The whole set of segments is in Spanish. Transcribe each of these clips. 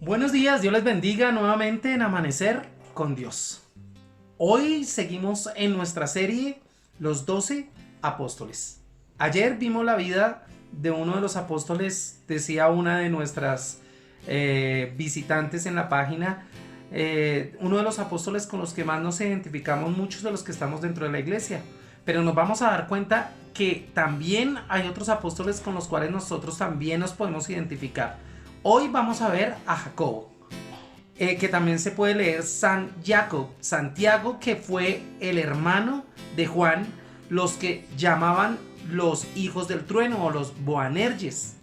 Buenos días, Dios les bendiga nuevamente en Amanecer con Dios. Hoy seguimos en nuestra serie Los 12 Apóstoles. Ayer vimos la vida de uno de los apóstoles, decía una de nuestras visitantes en la página, uno de los apóstoles con los que más nos identificamos muchos de los que estamos dentro de la iglesia. Pero nos vamos a dar cuenta que también hay otros apóstoles con los cuales nosotros también nos podemos identificar. Hoy vamos a ver a Jacobo, que también se puede leer San Jacob, Santiago, que fue el hermano de Juan, los que llamaban los hijos del trueno o los Boanerges.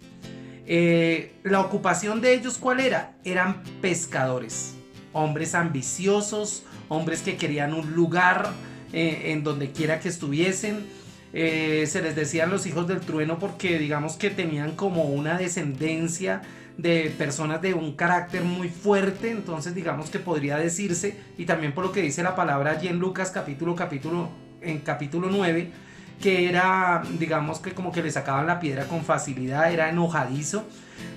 La ocupación de ellos, ¿cuál era? Eran pescadores, hombres ambiciosos, hombres que querían un lugar en donde quiera que estuviesen. Se les decían los hijos del trueno porque digamos que tenían como una descendencia de personas de un carácter muy fuerte, entonces digamos que podría decirse, y también por lo que dice la palabra allí en Lucas capítulo 9, que era, digamos que como que le sacaban la piedra con facilidad, era enojadizo.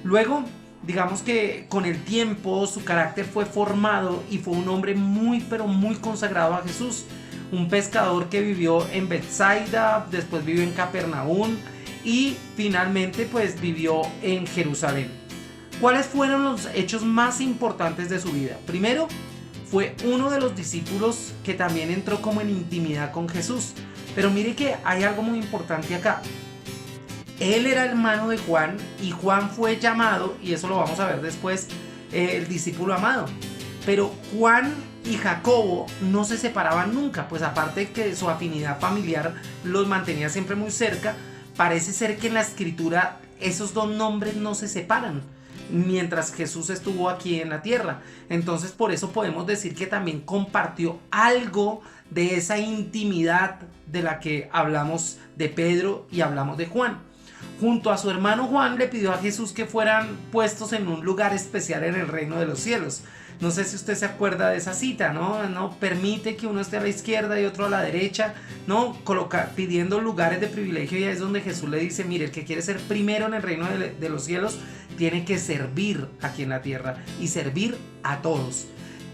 Luego, digamos que con el tiempo su carácter fue formado y fue un hombre muy, pero muy consagrado a Jesús. Un pescador que vivió en Betsaida, después vivió en Capernaum y finalmente pues vivió en Jerusalén. ¿Cuáles fueron los hechos más importantes de su vida? Primero, fue uno de los discípulos que también entró como en intimidad con Jesús. Pero mire que hay algo muy importante acá. Él era hermano de Juan y Juan fue llamado, y eso lo vamos a ver después, el discípulo amado. Pero Juan y Jacobo no se separaban nunca, pues aparte que su afinidad familiar los mantenía siempre muy cerca, parece ser que en la escritura esos dos nombres no se separan mientras Jesús estuvo aquí en la tierra. Entonces por eso podemos decir que también compartió algo de esa intimidad de la que hablamos de Pedro y hablamos de Juan. Junto a su hermano Juan le pidió a Jesús que fueran puestos en un lugar especial en el reino de los cielos. No sé si usted se acuerda de esa cita, ¿no? Permite que uno esté a la izquierda y otro a la derecha, ¿no? Pidiendo lugares de privilegio, y ahí es donde Jesús le dice, mire, el que quiere ser primero en el reino de los cielos tiene que servir aquí en la tierra y servir a todos.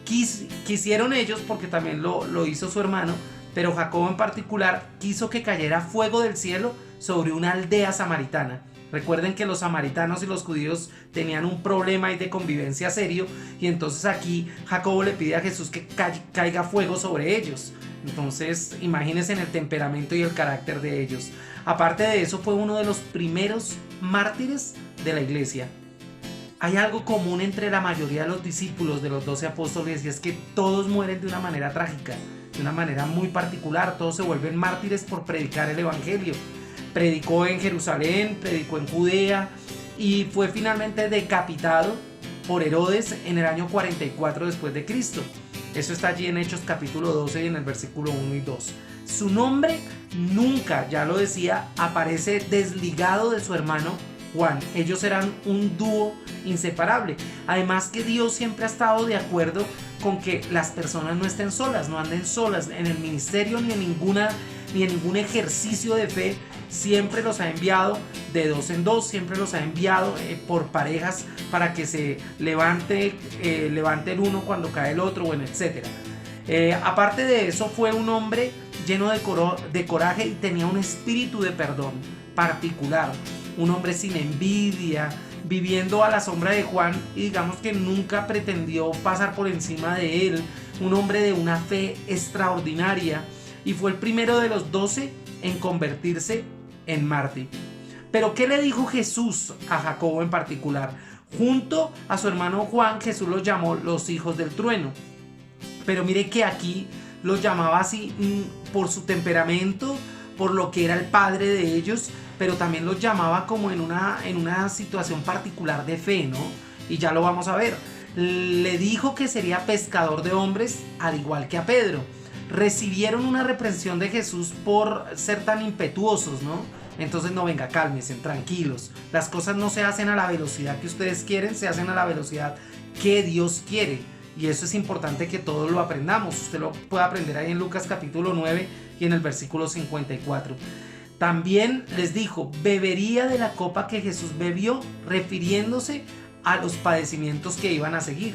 Quisieron ellos, porque también lo hizo su hermano, pero Jacobo en particular quiso que cayera fuego del cielo sobre una aldea samaritana. Recuerden que los samaritanos y los judíos tenían un problema ahí de convivencia serio, y entonces aquí Jacobo le pide a Jesús que caiga fuego sobre ellos. Entonces imagínense en el temperamento y el carácter de ellos. Aparte de eso, fue uno de los primeros mártires de la iglesia. Hay algo común entre la mayoría de los discípulos de los 12 apóstoles, y es que todos mueren de una manera trágica, de una manera muy particular. Todos se vuelven mártires por predicar el evangelio. Predicó en Jerusalén, predicó en Judea y fue finalmente decapitado por Herodes en el año 44 después de Cristo. Eso está allí en Hechos capítulo 12 y en el versículo 1 y 2. Su nombre nunca, ya lo decía, aparece desligado de su hermano Juan. Ellos eran un dúo inseparable. Además que Dios siempre ha estado de acuerdo con que las personas no estén solas, no anden solas en el ministerio ni en ningún ejercicio de fe. Siempre los ha enviado de dos en dos, siempre los ha enviado por parejas para que se levante el uno cuando cae el otro, bueno, etc. Aparte de eso, fue un hombre lleno de coraje y tenía un espíritu de perdón particular. Un hombre sin envidia, viviendo a la sombra de Juan, y digamos que nunca pretendió pasar por encima de él. Un hombre de una fe extraordinaria, y fue el primero de los 12 en convertirse en mártir. Pero ¿qué le dijo Jesús a Jacobo en particular? Junto a su hermano Juan, Jesús los llamó los hijos del trueno. Pero mire que aquí los llamaba así por su temperamento, por lo que era el padre de ellos, pero también los llamaba como en una situación particular de fe, ¿no? Y ya lo vamos a ver. Le dijo que sería pescador de hombres, al igual que a Pedro. Recibieron una reprensión de Jesús por ser tan impetuosos, ¿no? Entonces, no, venga, cálmense, tranquilos. Las cosas no se hacen a la velocidad que ustedes quieren, se hacen a la velocidad que Dios quiere. Y eso es importante que todos lo aprendamos. Usted lo puede aprender ahí en Lucas capítulo 9 y en el versículo 54. También les dijo, bebería de la copa que Jesús bebió, refiriéndose a los padecimientos que iban a seguir.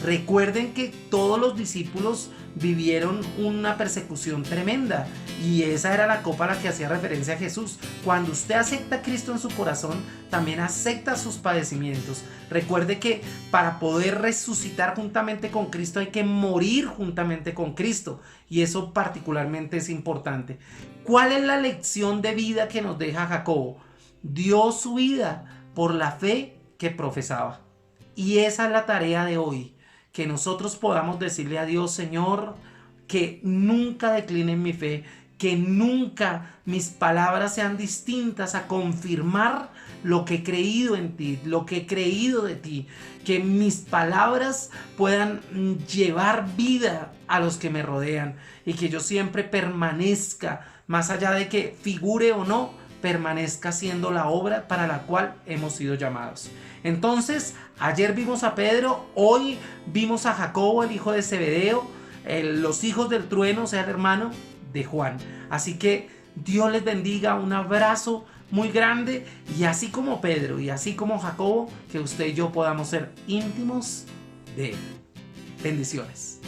Recuerden que todos los discípulos vivieron una persecución tremenda y esa era la copa a la que hacía referencia a Jesús. Cuando usted acepta a Cristo en su corazón, también acepta sus padecimientos. Recuerde que para poder resucitar juntamente con Cristo hay que morir juntamente con Cristo, y eso particularmente es importante. ¿Cuál es la lección de vida que nos deja Jacobo? Dio su vida por la fe que profesaba, y esa es la tarea de hoy. Que nosotros podamos decirle a Dios: Señor, que nunca declinen mi fe, que nunca mis palabras sean distintas a confirmar lo que he creído en ti, lo que he creído de ti, que mis palabras puedan llevar vida a los que me rodean, y que yo siempre permanezca, más allá de que figure o no, permanezca siendo la obra para la cual hemos sido llamados. Entonces, ayer vimos a Pedro, hoy vimos a Jacobo, el hijo de Zebedeo, los hijos del trueno, o sea, el hermano de Juan. Así que Dios les bendiga, un abrazo muy grande, y así como Pedro y así como Jacobo, que usted y yo podamos ser íntimos de él. Bendiciones.